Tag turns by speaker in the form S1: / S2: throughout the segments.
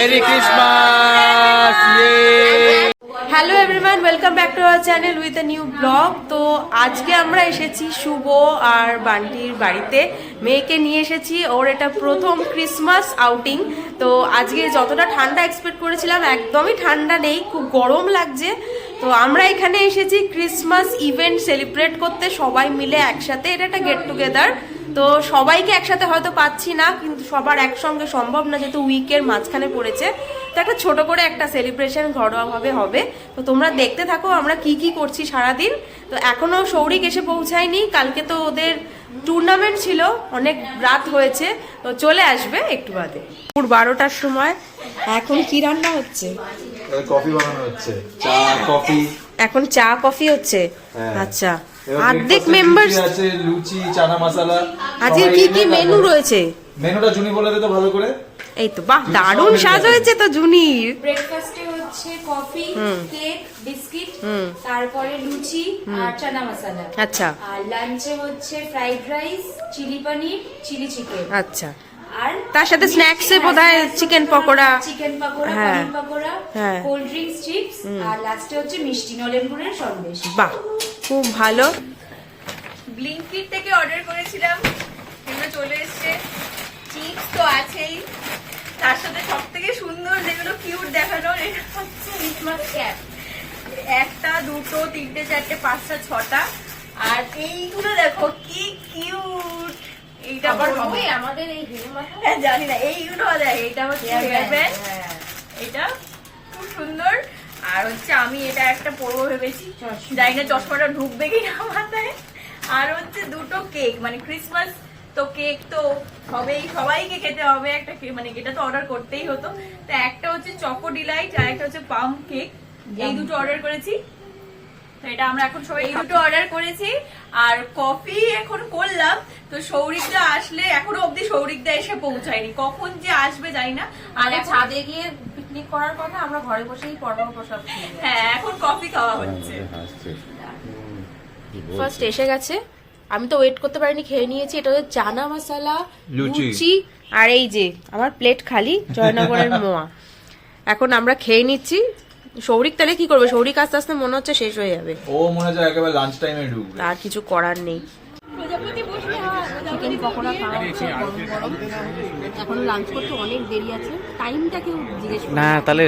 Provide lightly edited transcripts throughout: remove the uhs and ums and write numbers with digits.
S1: Merry Christmas.
S2: Hello everyone, welcome back to our channel with a new blog. তো আজকে আমরা এসেছি শুভ আর বান্টির বাড়িতে। মেয়েকে নিয়ে এসেছি, ওর এটা প্রথম ক্রিসমাস আউটিং। তো আজকে যতটা ঠান্ডা এক্সপেক্ট করেছিলাম একদমই ঠান্ডা নেই, খুব গরম লাগছে। তো আমরা এখানে এসেছি ক্রিসমাস ইভেন্ট সেলিব্রেট করতে সবাই মিলে একসাথে। এটা একটা গেট টুগেদার। তো সবাইকে একসাথে হয়তো পাচ্ছি না, কিন্তু সবার একসঙ্গে সম্ভব না যেহেতু উইকের মাঝখানে পড়েছে। তো একটা ছোট করে একটা সেলিব্রেশন ঘরোয়াভাবে হবে। তো তোমরা দেখতে থাকো আমরা কি কি করছি সারাদিন। তো এখনো সৌরিক এসে পৌঁছায়নি, কালকে তো ওদের টুর্নামেন্ট ছিল, অনেক রাত হয়েছে, তো চলে আসবে একটু বাদে 12টার সময়। এখন কি রান্না হচ্ছে?
S1: কফি বানানো হচ্ছে, চা কফি।
S2: এখন চা কফি হচ্ছে।
S1: হ্যাঁ।
S2: আচ্ছা, অর্ধেক মেম্বারস
S1: আছে, লুচি, চানা মশলা।
S2: আজকে কি কি মেনু রয়েছে?
S1: মেনুটা জুনি বলে দে তো ভালো করে।
S2: এই তো বাহ, দারুণ সাজ হয়েছে তো জুনির।
S3: ব্রেকফাস্টে হচ্ছে কফি, কেক, বিস্কিট, তারপরে লুচি আর চানা মশলা।
S2: আচ্ছা।
S3: আর লাঞ্চে হচ্ছে ফ্রাইড রাইস, চিলি পনির, চিলি চিকেন।
S2: আচ্ছা,
S3: আর
S2: তার সাথে স্ন্যাক্সে বোধহয় চিকেন পকোড়া,
S3: চিকেন পকোড়া,
S2: হ্যাঁ।
S3: পনির পকোড়া,
S2: হ্যাঁ।
S3: কোল্ড ড্রিঙ্কস, চিপস, আর লাস্টে হচ্ছে মিষ্টি নলেন গুড়ের সন্দেশ।
S2: বাহ, খুব ভালো।
S4: ব্লিঙ্কিট থেকে অর্ডার করেছিলাম, এগুলো চলে এসছে। চিপস তো আছেই, তার সাথে সব থেকে সুন্দর যেগুলো কিউট দেখানোর, এটা হচ্ছে ক্রিসমাস ক্যাপ। একটা, দুটো, তিনটে, চারটে, পাঁচটা, ছটা। আর এইগুলো দেখো কি কিউট। এইটা আবার হবে
S3: আমাদের এই হেলে মাথা।
S4: হ্যাঁ, জানি না এইগুলো দেখ। এইটা হচ্ছে হেয়ার ব্যান্ড, এটা খুব সুন্দর। আর হচ্ছে আমি এটা একটা পরবো ভেবেছি, জানি না চশমাটা ঢুকবে কিনা মাথায়। আর হচ্ছে দুটো কেক, মানে ক্রিসমাস তো কেক তো হবেই, সবাইকে খেতে হবে একটা, মানে এটা তো অর্ডার করতেই হতো। তো একটা হচ্ছে চকো ডিলাইট আর একটা হচ্ছে পাম কেক, এই দুটো অর্ডার করেছি। তো এটা আমরা এখন সবাই এই দুটো অর্ডার করেছি। আর কফি এখন করলাম। তো সৌরিকদা আসলে, এখনো অব্দি সৌরিকদা এসে পৌঁছায়নি, কখন যে আসবে জানি না। আর
S3: ছাদে গিয়ে পিকনিক করার কথা, আমরা ঘরে বসেই পর্ব প্রসাদ।
S4: হ্যাঁ, এখন কফি খাওয়া হচ্ছে।
S2: ফার্স্ট এসে গেছে, আমি তো ওয়েট করতে পারিনি, খেয়ে নিয়েছি। এটা হচ্ছে চানা মশলা, লুচি, আর এই যে আমার প্লেট খালি জয়নগরের মোয়া। এখন আমরা খেয়ে নিচ্ছি। সৌরিক তাহলে কি করবে? সৌরিক আস্তে আস্তে মনে হচ্ছে শেষ হয়ে যাবে,
S1: ও মনে হচ্ছে একেবারে লাঞ্চ টাইমে ঢুকবে।
S2: আর কিছু করার নেই। চিকেন পকোড়া খাওয়া হচ্ছে গরম গরম। এখন লাঞ্চ করতে অনেক দেরি আছে, টাইমটা কেউ জিজ্ঞেস করে
S5: না, তাহলে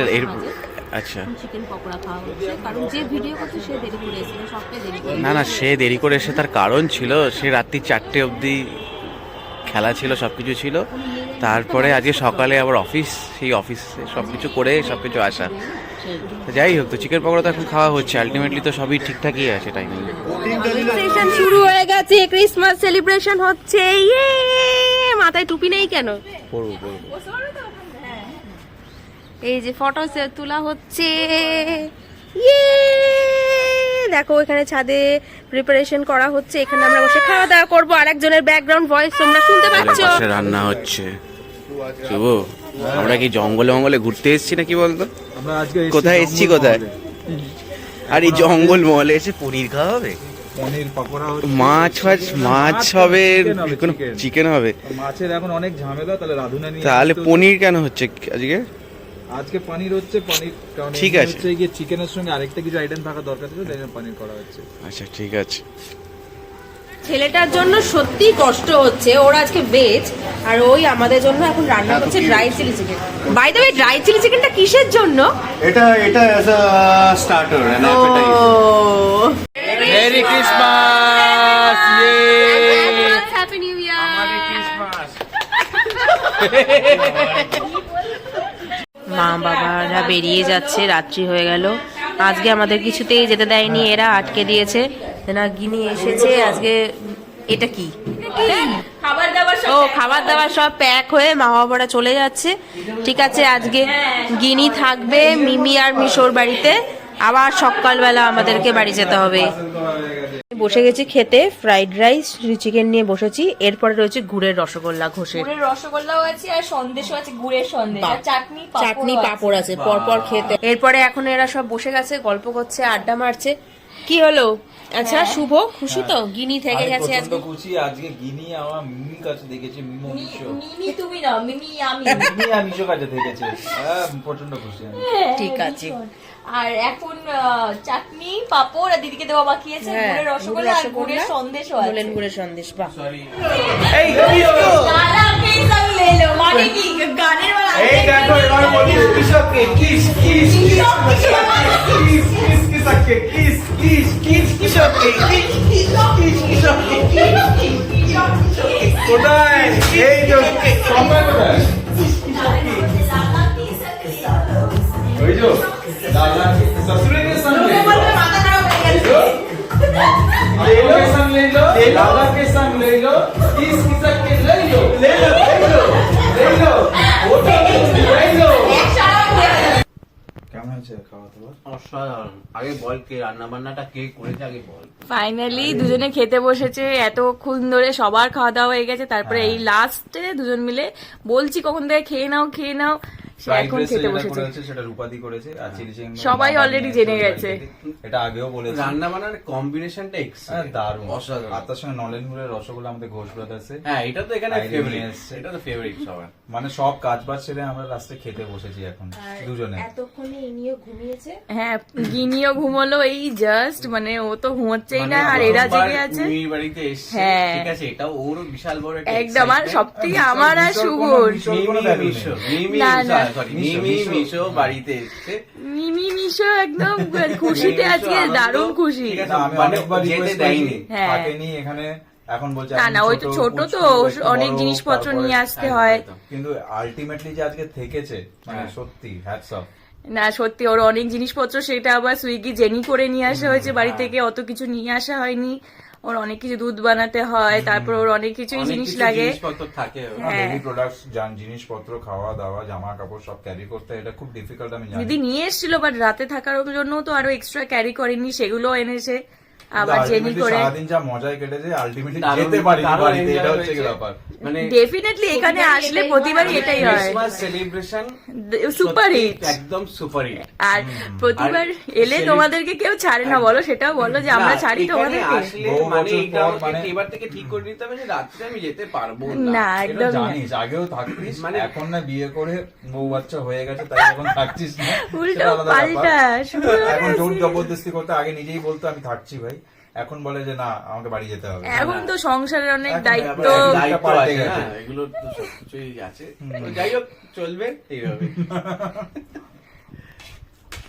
S5: আচ্ছা,
S2: চিকেন পকোড়া খাওয়া হচ্ছে, কারণ যে ভিডিও করছে সে দেরি করে এসেছে, সবটাই দেরি করে।
S5: না সে দেরি করে এসে তার কারণ ছিল, সে রাত্রি 4টে অবধি খেলা ছিল, সবকিছু ছিল। তারপরে আজকে সকালে আবার অফিস, সেই অফিসে সবকিছু করে সবকিছু আসা। যাই হোক, তো চিকেন পকোড়া তো এখন খাওয়া হচ্ছে, আলটিমেটলি তো সবই ঠিকঠাকই আছে টাইমিং।
S2: সেশন শুরু হয়ে গেছে, ক্রিসমাস সেলিব্রেশন হচ্ছে। ইয়ে, মাথায় টুপি নেই কেন?
S5: পড়বো।
S2: এই যে ফটো তোলা হচ্ছে। ইয়ে, দেখো এখানে ছাদে প্রিপারেশন করা হচ্ছে, এখানে আমরা বসে খাওয়া দাওয়া করবো। আরেকজনের ব্যাকগ্রাউন্ড ভয়েস তোমরা শুনতে পাচ্ছ।
S5: রান্না হচ্ছে। শুভ, আমরা কি জঙ্গলে মঙ্গলে ঘুরতে এসেছি না কি বলতো?
S1: আমরা আজকে
S5: কোথায় এসেছি কোথায়? আর এই জঙ্গল মহলে এসে পনির খাওয়া হবে,
S1: পনির পকোড়া হচ্ছে,
S5: মাছ হবে, কোনো চিকেন হবে।
S1: মাছের এখন অনেক ঝামেলা, তাহলে রাধুনা নিয়ে
S5: তাহলে পনির কেন হচ্ছে আজকে?
S1: আজকে পনির হচ্ছে, পনির কারণ
S5: ঠিক আছে,
S1: হচ্ছে গিয়ে চিকেনের সঙ্গে আরেকটা কিছু আইটেম থাকা দরকার ছিল, তাই জন্য পনির করা হচ্ছে।
S5: আচ্ছা ঠিক আছে।
S2: ছেলেটার জন্য সত্যি কষ্ট হচ্ছে, ওর আজকে ভেজ, আর ওই আমাদের জন্য এখন রান্না করছে dry chilli chicken. By the way, dry chilli চিকেনটা কিসের জন্য?
S6: এটা as a starter and appetizer.
S1: Merry Christmas.
S2: Happy new year. মা বাবারা বেরিয়ে যাচ্ছে, রাত্রি হয়ে গেল। আজকে আমাদের কিছুতেই যেতে দেয়নি, এরা আটকে দিয়েছে। না গিনি এসেছে আজকে। এটা কি?
S4: খাবার দাবার
S2: ও, খাবার দাবার সব প্যাক হয়ে মা বাবারা চলে যাচ্ছে। ঠিক আছে, আজকে গিনি থাকবে মিমি আর মিশোর বাড়িতে, আবার সকালবেলা আমাদেরকে বাড়ি যেতে হবে। বসে গেছি খেতে, ফ্রাইড রাইস চিকেন নিয়ে বসেছি। এরপরে রয়েছে গুড়ের রসগোল্লা, ঘোষের
S4: গুড়ের রসগোল্লাও আছে, আর সন্দেশও আছে, গুড়ের সন্দেশ, আর চাটনি
S2: পাঁপড় আছে পরপর খেতে। এরপরে এখন এরা সব বসে গেছে, গল্প করছে, আড্ডা মারছে। কি হলো? আচ্ছা শুভ খুশি তো? গিনি থেকে
S1: আমি
S2: গেছে
S1: প্রচন্ড
S2: আজকে।
S1: খুশি আজকে গিনি আমার মিমির কাছে দেখেছি, মিমো মিশো
S4: মিমি তুমি না, মিমি আমি।
S1: মিমি আর মিশো কাছে দেখেছে। প্রচন্ড খুশি আমি।
S2: ঠিক আছে।
S4: আর এখন চাটনি পাপড় আর দিদিকে দেওয়া বাকি আছে,
S2: হ্যাঁ,
S4: গুড়ের রসগোল্লা আর গুড়ের সন্দেশও আছে।
S2: বলেন গুড়ের সন্দেশ, বাহ।
S4: দাদা প্লিজ আমি ले लो, মানে কি গানের বেলা
S1: এই দেখো এবার বলি কিশোরকে কিস কিস কিস কিস কিসকে কিস কিস কিস কিশোরকে কিস কিস কিশোরকে কোথায় এই যে সম্মান কোথায় ওই যে দাদা ससुरे के संग
S4: মাথা খারাপ হয়ে গেছে।
S1: ले लो संग ले लो दादा के संग ले लो किस किसके ले लो ले लो ले लो वो तो ले लो কেমন হয়েছে খাওয়া দাওয়া?
S5: অসাধারণ। আগে বল কে রান্না বান্নাটা কে করেছে আগে বল।
S4: ফাইনালি দুজনে খেতে বসেছে, এতক্ষণ ধরে সবার খাওয়া দাওয়া হয়ে গেছে, তারপরে এই লাস্টে দুজন মিলে বলছি কখন থেকে খেয়ে নাও, সে এখন খেতে বসেছে।
S1: সেটা রূপাদি করেছে আর চিলি চিকেন
S4: সবাই already জেনে গেছে।
S1: এটা আগেও বলেছি।
S5: রান্না বান্নার কম্বিনেশনটা
S1: হ্যাঁ, দারুণ
S5: অসাধারণ।
S1: আর তার সঙ্গে নলেনগুড়ের রসগোল্লা আমাদের ঘোষ ব্রাদার্সে।
S5: হ্যাঁ, এটা তো এখানে
S1: বাইরে নিয়ে
S5: ফেভারিট,
S1: এসছে।
S5: এটা তো ফেভারিট সবার।
S1: মানে সব কাজ বাজ ছেড়ে আমরা রাস্তায় খেতে বসেছি এখন দুজনে।
S2: এতক্ষণে ইনিও ঘুমিয়েছে।
S4: হ্যাঁ, গিনিও ঘুমোলো এই জাস্ট, মানে ও তো ঘুমোচ্ছেই না, আর এরা জেগে আছে।
S5: মিমির বাড়িতে এসছে,
S4: হ্যাঁ।
S5: ঠিক আছে, এটাও ওর বিশাল বড় একটা
S4: একদম, আর
S5: excitement।
S4: সবথেকে আমার আর শুভর না, না।
S5: মিমি মিশো বাড়িতে এসছে।
S4: মিমি মিশো একদম খুশিতে আজকে দারুণ খুশি।
S5: ঠিক আছে,
S1: না, আমি
S5: মানে
S1: অনেকবার
S5: যেতে
S1: request
S5: দেয়নি।
S1: করেছি,
S4: হ্যাঁ।
S1: থাকেনি এখানে, এখন বলছে
S4: না,
S1: এখন
S4: না, ওই তো ছোট তো,
S1: পুচকু,
S4: অনেক
S1: বড়,
S4: জিনিসপত্র
S1: তারপরে-
S4: নিয়ে আসতে হয়।
S1: কিন্তু আলটিমেটলি যে আজকে থেকেছে মানে সত্যি হ্যাটস অফ।
S4: না সত্যি, ওর অনেক জিনিসপত্র সেটা আবার সুইগি জেনি করে নিয়ে আসা হয়েছে বাড়ি থেকে, অত কিছু নিয়ে আসা হয়নি। ওর অনেক কিছু দুধ বানাতে হয়, তারপর ওর অনেক কিছুই
S5: অনেক
S4: জিনিস
S5: কিছু
S4: লাগে।
S5: জিনিসপত্র থাকে।
S4: হ্যাঁ।
S1: ডেইলি প্রোডাক্টস জিনিসপত্র, খাওয়া দাওয়া, জামা কাপড় সব ক্যারি করতে এটা খুব ডিফিকাল্ট আমি জানি।
S4: দিদি নিয়ে এসেছিল, বাট রাতে থাকার জন্য তো আরো এক্সট্রা ক্যারি করেনি, সেগুলো এনেছে আবার জেনি
S1: Ultimately
S4: করে।
S1: সারাদিন যা মজায় কেটেছে আলটিমেটলি
S5: দারুণ-
S1: যেতে পারি
S5: দারুণ
S1: বাড়িতে, এটা
S5: enjoy
S1: হচ্ছে কি
S5: হয়েছে।
S1: ব্যাপার।
S5: মানে
S4: ডেফিনেটলি এখানে আসলে প্রতিবারই এটাই হয়,
S5: ক্রিসমাস সেলিব্রেশন
S4: সুপার হিট।
S5: একদম সুপার হিট।
S4: আর প্রতিবার
S5: আর
S4: এলে তোমাদেরকে কেউ ছাড়ে না, বলো, সেটাও বলো যে আমরা ছাড়ি তোমাদেরকে।
S5: আসলে
S1: বহু
S5: মানে
S1: বছর
S5: এটা
S1: পর মানে-
S5: এবার থেকে ঠিক করে নিতে হবে যে রাত্রে আমি যেতে পারবো
S4: না
S5: না।
S1: এটা
S4: একদম না।
S1: জানিস আগেও থাকতিস,
S5: মানে-
S1: এখন না বিয়ে করে বউ বাচ্চা হয়ে গেছে তাই এখন থাকছিস না,
S4: উল্টো
S1: সেটা আলাদা
S4: পাল্টা
S1: ব্যাপার।
S4: শুরু হয়ে
S1: এখন জোর
S4: গেছে।
S1: জবরদস্তি করতে, আগে নিজেই বলতো আমি থাকছি ভাই, এখন বলে যে না আমাকে বাড়ি যেতে হবে।
S4: এখন তো সংসারের অনেক
S1: এখন
S4: দায়িত্ব।
S1: আবার
S5: দায়িত্ব
S1: পাল্টে
S5: আছে
S1: গেছে।
S5: না, এগুলো তো সবকিছুই আছে। তো যাই হোক, চলবে এইভাবে।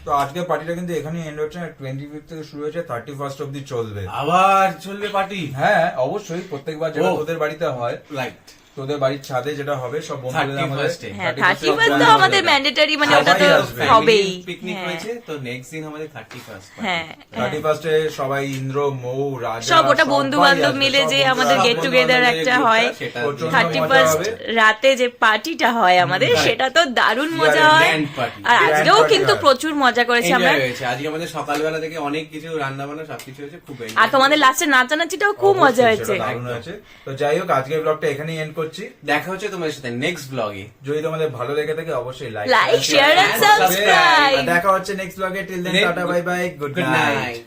S1: তো আজকের পার্টিটা কিন্তু এখানে এন্ড হচ্ছে না, 25 থেকে শুরু হয়েছে 31st অবধি চলবে।
S5: আবার চলবে পার্টি।
S1: হ্যাঁ অবশ্যই, প্রত্যেকবার যেটা
S5: ও।
S1: তোদের বাড়িতে হয়,
S5: রাইট।
S1: তোদের বাড়ির ছাদে যেটা হবে সব বন্ধুদের
S5: 31st
S1: আমাদের
S5: এ।
S4: হ্যাঁ,
S1: 31st
S4: 31 তো আমাদের ম্যান্ডেটরি, মানে ওটা তো
S1: সবাই আসবে।
S4: হবেই।
S5: পিকনিক
S4: হ্যাঁ।
S5: হয়েছে, তো নেক্সট দিন আমাদের 31st।
S4: হ্যাঁ,
S1: 31st এ সবাই ইন্দ্র, মৌ, রাজা
S4: সব ওটা
S1: সবাই
S4: বন্ধু বান্ধব
S1: আসবে,
S4: মিলে
S1: সব
S4: যে
S1: বন্ধুরা
S4: আমাদের
S1: আসবে,
S4: গেট টুগেদার একটা হয়।
S1: প্রচন্ড মজা
S4: 31st
S1: হবে।
S4: রাতে যে পার্টিটা হয় আমাদের, সেটা তো দারুণ মজা হয়।
S5: grand party।
S4: আর
S1: Grand
S4: আজকেও
S1: party
S4: কিন্তু
S1: হয়।
S4: প্রচুর মজা করেছি আমরা।
S5: এনজয় হয়েছে আজকে আমাদের সকালবেলা থেকে, অনেক কিছু রান্না বান্না সবকিছু হয়েছে, খুব enjoy
S4: আর তোমাদের লাস্টে নাচানাচিটাও খুব মজা
S1: অবশ্যই,
S4: হয়েছে।
S1: সেটা দারুণ হয়েছে। তো যাই হোক, আজকের ব্লগটা এখানেই এন্ড করছি।
S5: দেখা হচ্ছে তোমাদের সাথে নেক্সট ব্লগে।
S1: যদি তোমাদের ভালো লেগে থাকে অবশ্যই like
S4: Like, share and subscribe.
S1: দেখা হচ্ছে নেক্সট ব্লগে। Till then ta-ta bye bye, good
S5: good
S1: night.
S5: Night.